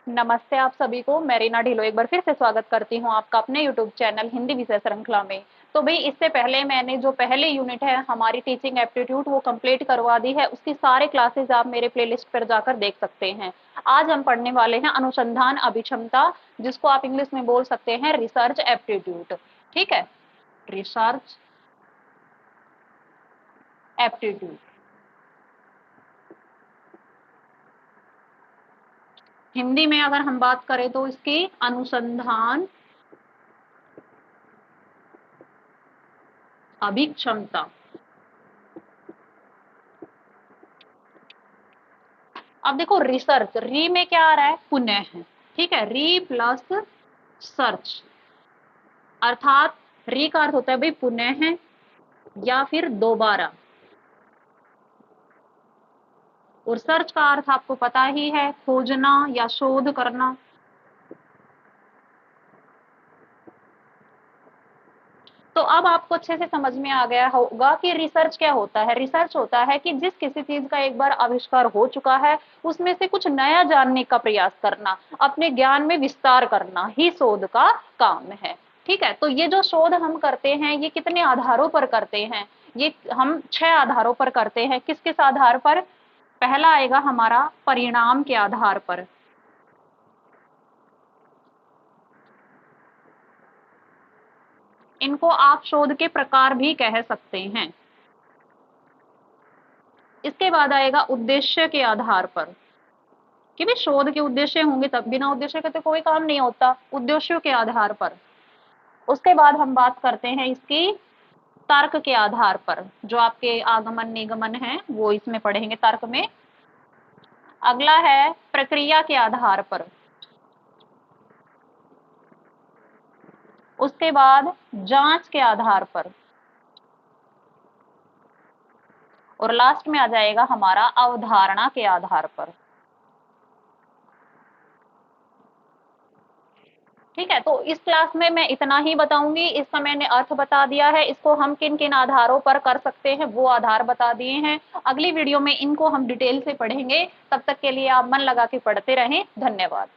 नमस्ते आप सभी को। मैं रीना ढिल्लो एक बार फिर से स्वागत करती हूँ आपका अपने यूट्यूब चैनल हिंदी विषय श्रृंखला में। तो भाई इससे पहले मैंने जो पहले यूनिट है हमारी टीचिंग एप्टीट्यूड वो कंप्लीट करवा दी है। उसकी सारे क्लासेस आप मेरे प्लेलिस्ट पर जाकर देख सकते हैं। आज हम पढ़ने वाले हैं अनुसंधान अभिक्षमता, जिसको आप इंग्लिश में बोल सकते हैं रिसर्च एप्टीट्यूड। ठीक है, रिसर्च एप्टीट्यूड। हिंदी में अगर हम बात करें तो इसकी अनुसंधान अभिक्षमता। अब देखो रिसर्च, री में क्या आ रहा है? पुनः है। ठीक है, री प्लस सर्च, अर्थात री का अर्थ होता है भाई पुनः है या फिर दोबारा, और सर्च का अर्थ आपको पता ही है, खोजना या शोध करना। तो अब आपको अच्छे से समझ में आ गया होगा कि रिसर्च क्या होता है। रिसर्च होता है कि जिस किसी चीज का एक बार आविष्कार हो चुका है उसमें से कुछ नया जानने का प्रयास करना, अपने ज्ञान में विस्तार करना ही शोध का काम है। ठीक है, तो ये जो शोध हम करते हैं ये कितने आधारों पर करते हैं? ये हम 6 आधारों पर करते हैं। किस किस आधार पर? पहला आएगा हमारा परिणाम के आधार पर। इनको आप शोध के प्रकार भी कह सकते हैं। इसके बाद आएगा उद्देश्य के आधार पर, कि भाई शोध के उद्देश्य होंगे तब, बिना उद्देश्य के तो कोई काम नहीं होता। उद्देश्यों के आधार पर। उसके बाद हम बात करते हैं इसकी तर्क के आधार पर। जो आपके आगमन निगमन है वो इसमें पढ़ेंगे तर्क में। अगला है प्रक्रिया के आधार पर। उसके बाद जांच के आधार पर, और लास्ट में आ जाएगा हमारा अवधारणा के आधार पर। ठीक है, तो इस क्लास में मैं इतना ही बताऊंगी। इसका मैंने अर्थ बता दिया है, इसको हम किन किन आधारों पर कर सकते हैं वो आधार बता दिए हैं। अगली वीडियो में इनको हम डिटेल से पढ़ेंगे। तब तक के लिए आप मन लगा के पढ़ते रहें। धन्यवाद।